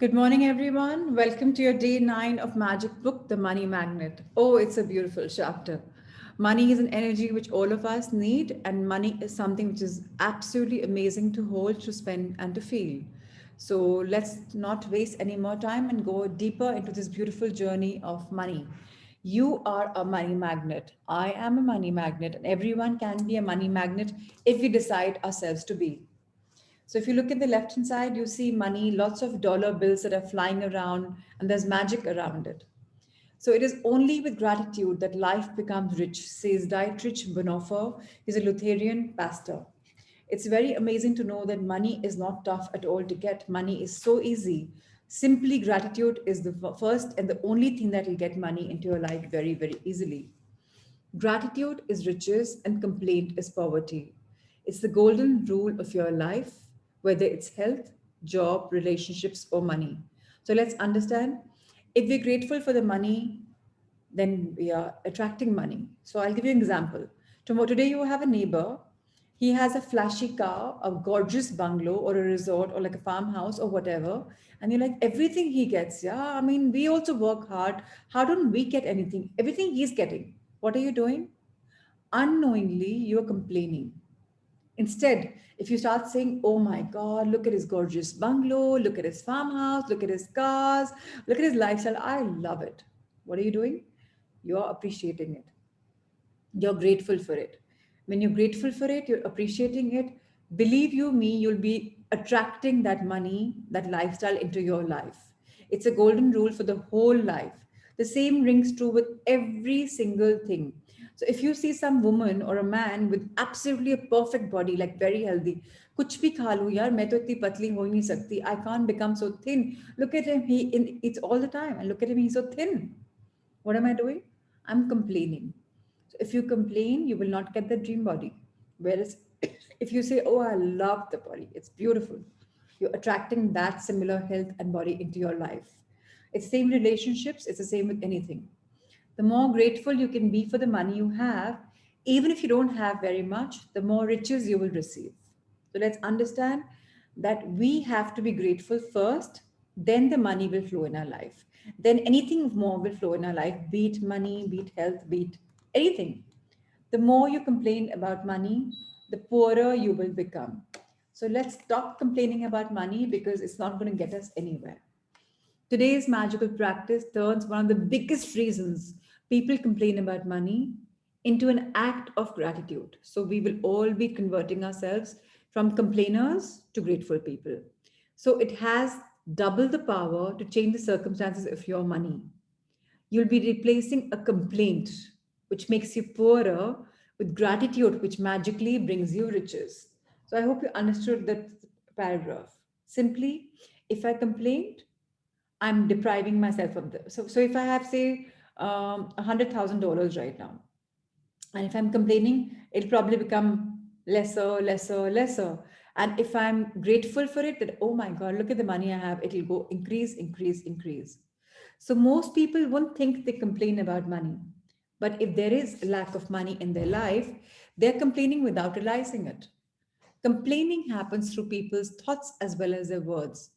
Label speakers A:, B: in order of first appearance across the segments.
A: Good morning, everyone. Welcome to your day 9 of Magic Book, The Money Magnet. Oh, it's a beautiful chapter. Money is an energy which all of us need, and money is something which is absolutely amazing to hold, to spend, and to feel. So let's not waste any more time and go deeper into this beautiful journey of money. You are a money magnet. I am a money magnet, and everyone can be a money magnet if we decide ourselves to be. So if you look at the left hand side, you see money, lots of dollar bills that are flying around, and there's magic around it. So it is only with gratitude that life becomes rich, says Dietrich Bonhoeffer. He's a Lutheran pastor. It's very amazing to know that money is not tough at all to get. Money is so easy. Simply gratitude is the first and the only thing that will get money into your life very, very easily. Gratitude is riches and complaint is poverty. It's the golden rule of your life, whether it's health, job, relationships, or money. So let's understand if we're grateful for the money, then we are attracting money. So I'll give you an example. Today you have a neighbor. He has a flashy car, a gorgeous bungalow, or a resort, or like a farmhouse, or whatever. And you're like, everything he gets. Yeah, I mean, we also work hard. How don't we get anything? Everything he's getting. What are you doing? Unknowingly, you're complaining. Instead, if you start saying, oh my God, look at his gorgeous bungalow, look at his farmhouse, look at his cars, look at his lifestyle, I love it. What are you doing? You're appreciating it. You're grateful for it. When you're grateful for it, you're appreciating it. Believe you me, you'll be attracting that money, that lifestyle into your life. It's a golden rule for the whole life. The same rings true with every single thing. So if you see some woman or a man with absolutely a perfect body, like very healthy, कुछ भी खा लूं यार मैं तो इतनी पतली हो ही नहीं सकती. I can't become so thin. Look at him. It's all the time. And look at him. He's so thin. What am I doing? I'm complaining. So if you complain, you will not get the dream body. Whereas if you say, oh, I love the body, it's beautiful, you're attracting that similar health and body into your life. It's the same relationships, it's the same with anything. The more grateful you can be for the money you have, even if you don't have very much, the more riches you will receive. So let's understand that we have to be grateful first, then the money will flow in our life. Then anything more will flow in our life, be it money, be it health, be it anything. The more you complain about money, the poorer you will become. So let's stop complaining about money because it's not going to get us anywhere. Today's magical practice turns one of the biggest reasons people complain about money into an act of gratitude. So we will all be converting ourselves from complainers to grateful people. So it has double the power to change the circumstances of your money. You'll be replacing a complaint, which makes you poorer, with gratitude, which magically brings you riches. So I hope you understood that paragraph. Simply, if I complained, I'm depriving myself of this. So if I have, say, $100,000 right now, and if I'm complaining, it'll probably become lesser, lesser, lesser. And if I'm grateful for it, that, oh my God, look at the money I have, it'll go increase, increase, increase. So most people won't think they complain about money. But if there is a lack of money in their life, they're complaining without realizing it. Complaining happens through people's thoughts as well as their words.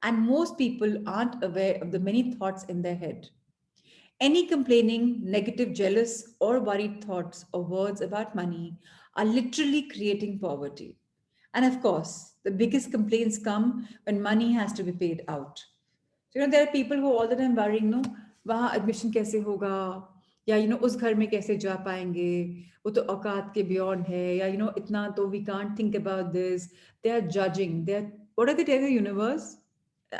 A: And most people aren't aware of the many thoughts in their head. Any complaining, negative, jealous, or worried thoughts or words about money are literally creating poverty. And of course, the biggest complaints come when money has to be paid out. So, there are people who are all the time worrying, no, वहाँ admission कैसे होगा? या, उस घर में कैसे जा पाएंगे? वो तो औकात के beyond है. या, इतना तो we can't think about this. They are judging. What are they telling the universe?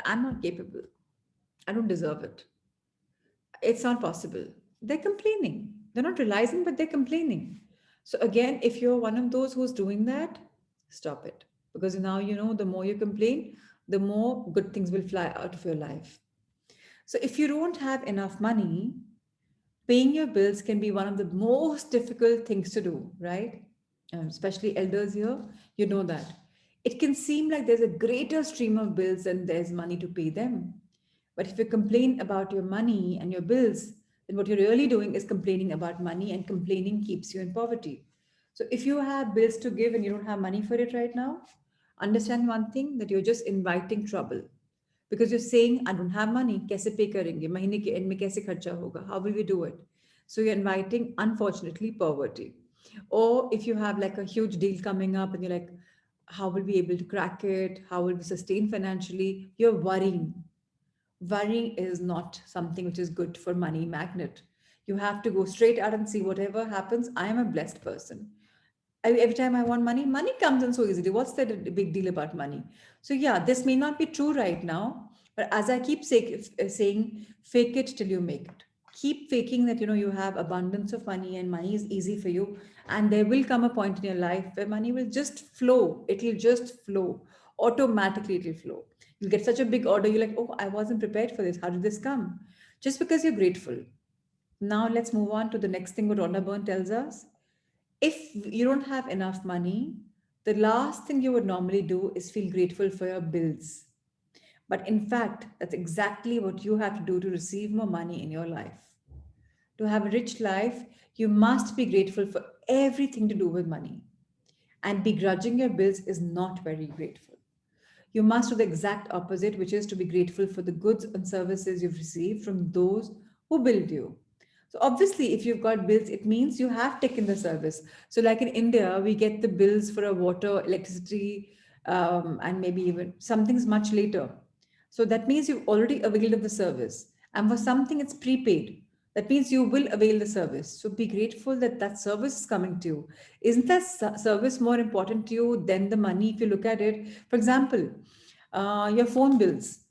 A: I'm not capable. I don't deserve it. It's not possible. They're complaining. They're not realizing, but they're complaining. So again, if you're one of those who's doing that, stop it. Because now the more you complain, the more good things will fly out of your life. So if you don't have enough money, paying your bills can be one of the most difficult things to do, right? Especially elders here, you know that. It can seem like there's a greater stream of bills than there's money to pay them. But if you complain about your money and your bills, then what you're really doing is complaining about money, and complaining keeps you in poverty. So if you have bills to give and you don't have money for it right now, understand one thing, that you're just inviting trouble, because you're saying I don't have money, कैसे pay करेंगे, महीने के end में कैसे खर्चा होगा, how will we do it? So you're inviting, unfortunately, poverty. Or if you have like a huge deal coming up and you're like, how will we be able to crack it, how will we sustain financially, you're worrying. Worrying is not something which is good for money magnet. You have to go straight out and see whatever happens. I am a blessed person. Every time I want money, money comes in so easily. What's the big deal about money? So yeah, this may not be true right now, but as I keep saying, fake it till you make it. Keep faking that you have abundance of money and money is easy for you, and there will come a point in your life where money will just flow. It will just flow automatically. It will flow. You'll get such a big order. You're like, oh, I wasn't prepared for this. How did this come? Just because you're grateful. Now let's move on to the next thing what Rhonda Byrne tells us. If you don't have enough money, the last thing you would normally do is feel grateful for your bills. But in fact, that's exactly what you have to do to receive more money in your life. To have a rich life, you must be grateful for everything to do with money. And begrudging your bills is not very grateful. You must do the exact opposite, which is to be grateful for the goods and services you've received from those who build you. So, obviously, if you've got bills, it means you have taken the service. So, like in India, we get the bills for a water, electricity, and maybe even some things much later. So, that means you've already availed of the service. And for something, it's prepaid. That means you will avail the service. So, be grateful that that service is coming to you. Isn't that service more important to you than the money if you look at it? For example, your phone bills.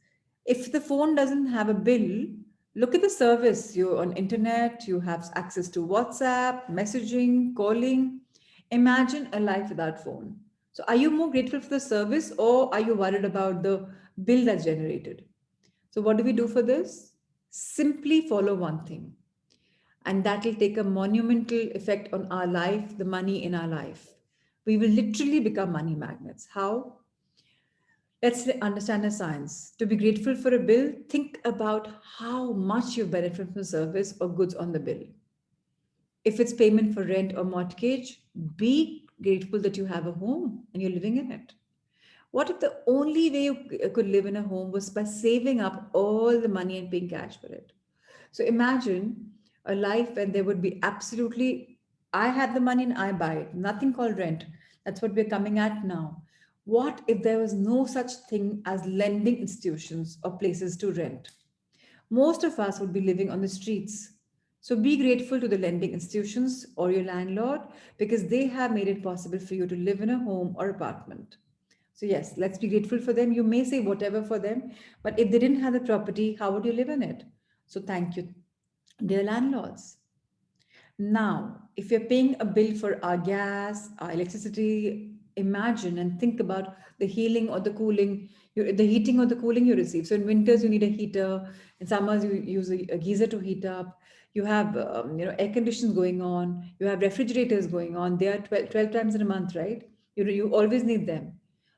A: If the phone doesn't have a bill, look at the service. You're on internet, you have access to WhatsApp, messaging, calling. Imagine a life without phone. So are you more grateful for the service or are you worried about the bill that's generated? So what do we do for this? Simply follow one thing, and that will take a monumental effect on our life, the money in our life. We will literally become money magnets. How? Let's understand the science. To be grateful for a bill, think about how much you benefit from service or goods on the bill. If it's payment for rent or mortgage, be grateful that you have a home and you're living in it. What if the only way you could live in a home was by saving up all the money and paying cash for it? So imagine a life when there would be absolutely, I have the money and I buy it, nothing called rent. That's what we're coming at now. What if there was no such thing as lending institutions or places to rent? Most of us would be living on the streets. So be grateful to the lending institutions or your landlord because they have made it possible for you to live in a home or apartment. So, yes, let's be grateful for them. You may say whatever for them, but if they didn't have the property, how would you live in it? So, thank you, dear landlords. Now, if you're paying a bill for our gas, our electricity, imagine and think about the healing or the cooling, the heating or the cooling you receive. So in winters, you need a heater. In summers, you use a geyser to heat up. You have, air conditions going on. You have refrigerators going on. They are 12 times in a month, right? You always need them.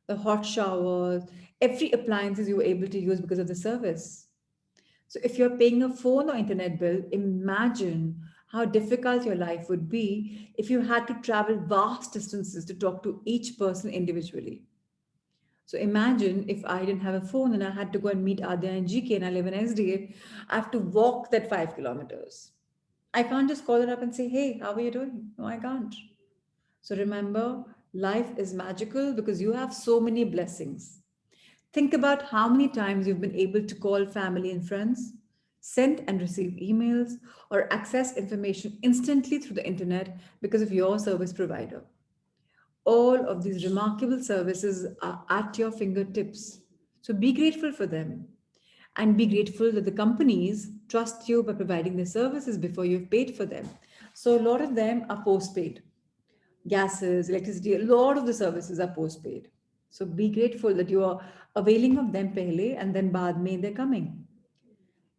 A: The hot showers, every appliances you were able to use because of the service. So if you're paying a phone or internet bill, imagine how difficult your life would be if you had to travel vast distances to talk to each person individually. So imagine if I didn't have a phone and I had to go and meet Adya and GK and I live in SDA, I have to walk that 5 kilometers. I can't just call her up and say, hey, how are you doing? No, I can't. So remember, life is magical because you have so many blessings. Think about how many times you've been able to call family and friends, send and receive emails, or access information instantly through the internet because of your service provider. All of these remarkable services are at your fingertips. So be grateful for them and be grateful that the companies trust you by providing the services before you've paid for them. So a lot of them are postpaid. Gases, electricity, a lot of the services are postpaid. So be grateful that you are availing of them pehle and then baad mein they're coming.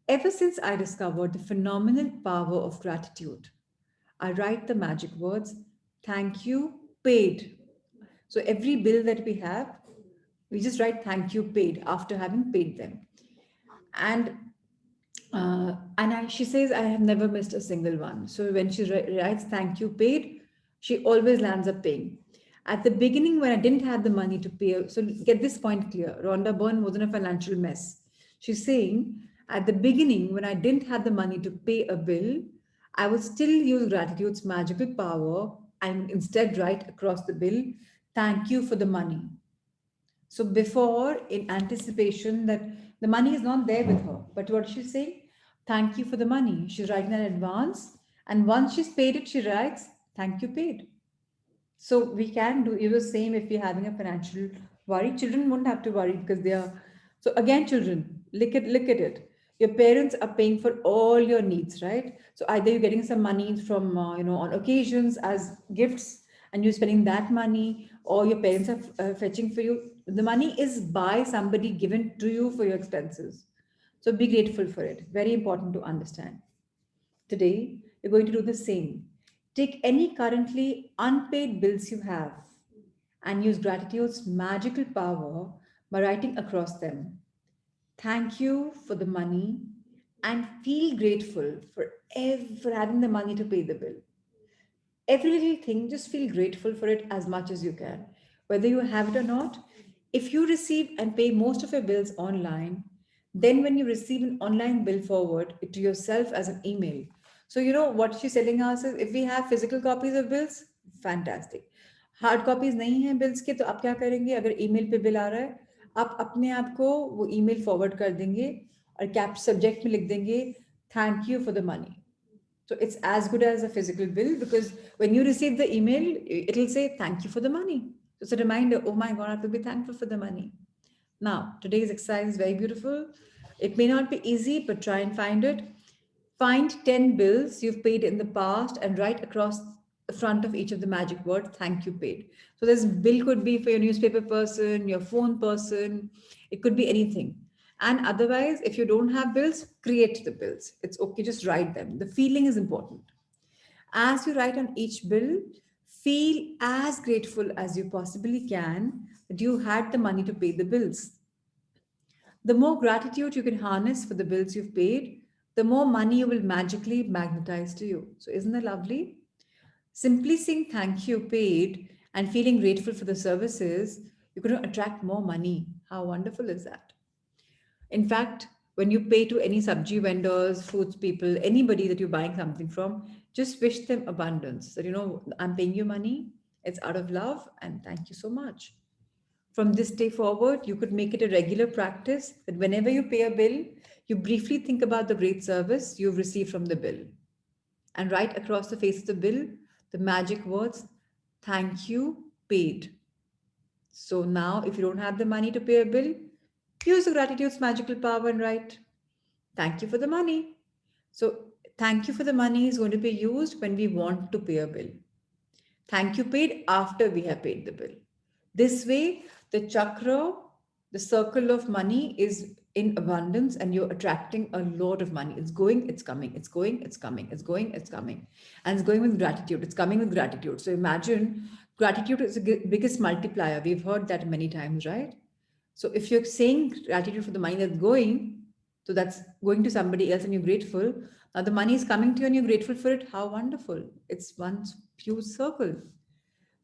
A: Ever since I discovered the phenomenal power of gratitude, I write the magic words, thank you, paid. So every bill that we have, we just write thank you, paid after having paid them. And she says, I have never missed a single one. So when she writes thank you paid, she always lands up paying. At the beginning, when I didn't have the money to pay, so get this point clear, Rhonda Byrne wasn't a financial mess. She's saying, at the beginning, when I didn't have the money to pay a bill, I would still use gratitude's magical power and instead write across the bill, thank you for the money. So before, in anticipation that the money is not there with her, but what she's saying, thank you for the money. She's writing in advance, and once she's paid it, she writes, thank you paid. So we can do the same if we're having a financial worry. Children won't have to worry because they are. So again, children, look at it. Your parents are paying for all your needs, right? So either you're getting some money from on occasions as gifts, and you're spending that money, or your parents are fetching for you. The money is by somebody given to you for your expenses. So be grateful for it. Very important to understand. Today, you're going to do the same. Take any currently unpaid bills you have and use gratitude's magical power by writing across them. Thank you for the money and feel grateful for having the money to pay the bill. Every little thing, just feel grateful for it as much as you can, whether you have it or not. If you receive and pay most of your bills online, then when you receive an online bill, forward it to yourself as an email. So you know what she's telling us is, if we have physical copies of bills, fantastic. Hard copies नहीं है bills के, तो आप क्या करेंगे? अगर email पे bill आ रहा है, आप अपने आप को वो ईमेल फॉरवर्ड कर देंगे और कैप सब्जेक्ट में लिख देंगे, thank you for the money. So it's as good as a physical bill, because when you receive the email, it'll say, thank you for the money. So it's a reminder, oh my God, I have to be thankful for the money. Now, today's exercise is very beautiful. It may not be easy, but try and find it. Find 10 bills you've paid in the past and write across the front of each of the magic word, thank you paid. So this bill could be for your newspaper person, your phone person, it could be anything. And otherwise, if you don't have bills, create the bills. It's okay, just write them. The feeling is important. As you write on each bill, feel as grateful as you possibly can that you had the money to pay the bills. The more gratitude you can harness for the bills you've paid, the more money you will magically magnetize to you. So, isn't that lovely? Simply saying thank you paid and feeling grateful for the services, you're going to attract more money. How wonderful is that? In fact, when you pay to any sabji vendors, foods people, anybody that you're buying something from, just wish them abundance. That, I'm paying you money, it's out of love, and thank you so much. From this day forward, you could make it a regular practice that whenever you pay a bill, you briefly think about the great service you've received from the bill and write across the face of the bill the magic words, thank you, paid. So now, if you don't have the money to pay a bill, use the gratitude's magical power and write, thank you for the money. So, thank you for the money is going to be used when we want to pay a bill. Thank you paid after we have paid the bill. This way, the chakra, the circle of money is in abundance and you're attracting a lot of money. It's going, it's coming, it's going, it's coming, it's going, it's coming. And it's going with gratitude. It's coming with gratitude. So imagine gratitude is the biggest multiplier. We've heard that many times, right? So if you're saying gratitude for the money that's going, so that's going to somebody else and you're grateful. Now the money is coming to you and you're grateful for it. How wonderful. It's one huge circle.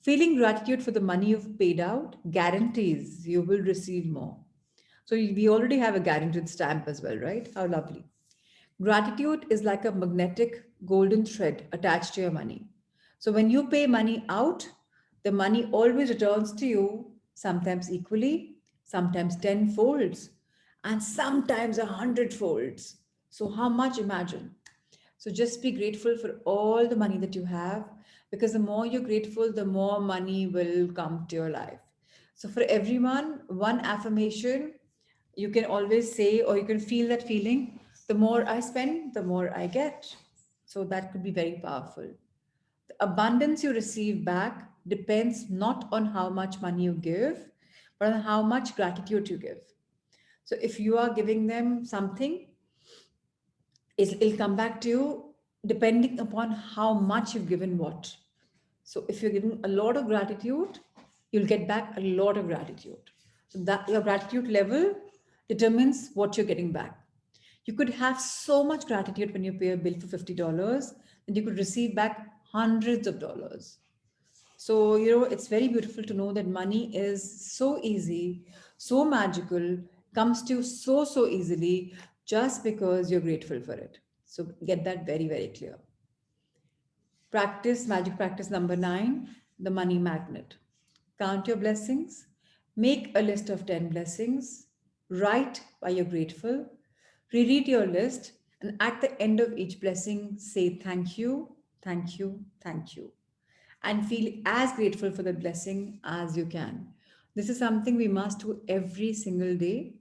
A: Feeling gratitude for the money you've paid out guarantees you will receive more. So we already have a guaranteed stamp as well, right? How lovely. Gratitude is like a magnetic golden thread attached to your money. So when you pay money out, the money always returns to you, sometimes equally, sometimes 10 folds, and sometimes 100 folds. So, how much? Imagine. So just be grateful for all the money that you have, because the more you're grateful, the more money will come to your life. So for everyone, one affirmation you can always say, or you can feel that feeling, the more I spend, the more I get. So that could be very powerful. The abundance you receive back depends not on how much money you give, but on how much gratitude you give. So if you are giving them something, it'll come back to you depending upon how much you've given what. So if you're giving a lot of gratitude, you'll get back a lot of gratitude. So that your gratitude level determines what you're getting back. You could have so much gratitude when you pay a bill for $50 that you could receive back hundreds of dollars. So, it's very beautiful to know that money is so easy, so magical, comes to you so easily just because you're grateful for it. So get that very clear. Practice magic practice number 9, the money magnet. Count your blessings, make a list of 10 blessings, write why you're grateful, reread your list, and at the end of each blessing, say thank you, thank you, thank you, and feel as grateful for the blessing as you can. This is something we must do every single day.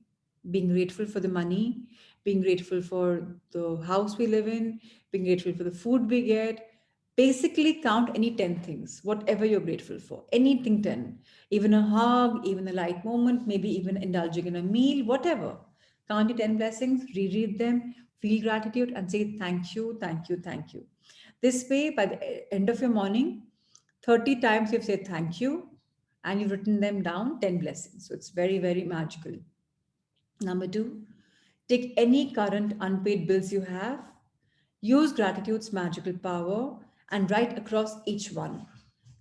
A: Being grateful for the money, being grateful for the house we live in, being grateful for the food we get. Basically, count any 10 things, whatever you're grateful for. Anything 10. Even a hug, even a light moment, maybe even indulging in a meal, whatever. Count your 10 blessings, reread them, feel gratitude, and say thank you, thank you, thank you. This way, by the end of your morning, 30 times you've said thank you and you've written them down 10 blessings. So it's very magical. Number 2, take any current unpaid bills you have, use gratitude's magical power, and write across each one.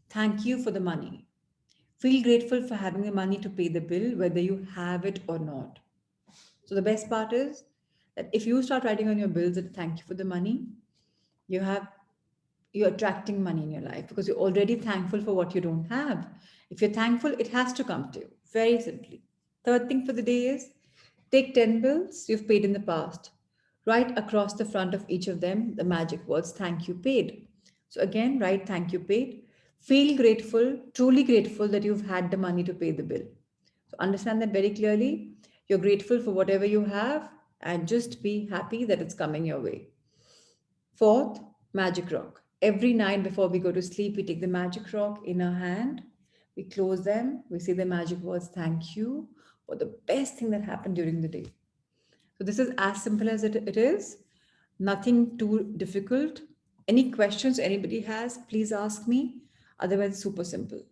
A: Thank you for the money. Feel grateful for having the money to pay the bill, whether you have it or not. So the best part is that if you start writing on your bills that thank you for the money, you have you're attracting money in your life because you're already thankful for what you don't have. If you're thankful, it has to come to you. Very simply. Third thing for the day is take 10 bills you've paid in the past. Write across the front of each of them the magic words thank you paid. So again, write thank you paid. Feel grateful, truly grateful that you've had the money to pay the bill. So understand that very clearly. You're grateful for whatever you have and just be happy that it's coming your way. Fourth, magic rock. Every night before we go to sleep, we take the magic rock in our hand, we close them, we say the magic words, thank you for the best thing that happened during the day. So, this is as simple as it is, nothing too difficult. Any questions anybody has, please ask me. Otherwise, it's super simple.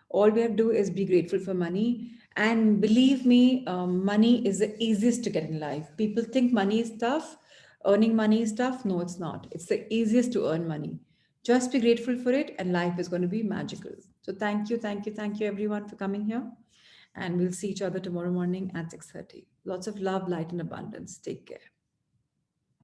A: All we have to do is be grateful for money. And believe me, money is the easiest to get in life. People think money is tough, earning money is tough. No, it's not. It's the easiest to earn money. Just be grateful for it, and life is going to be magical. So, thank you, everyone, for coming here. And we'll see each other tomorrow morning at 6:30. Lots of love, light, and abundance. Take care.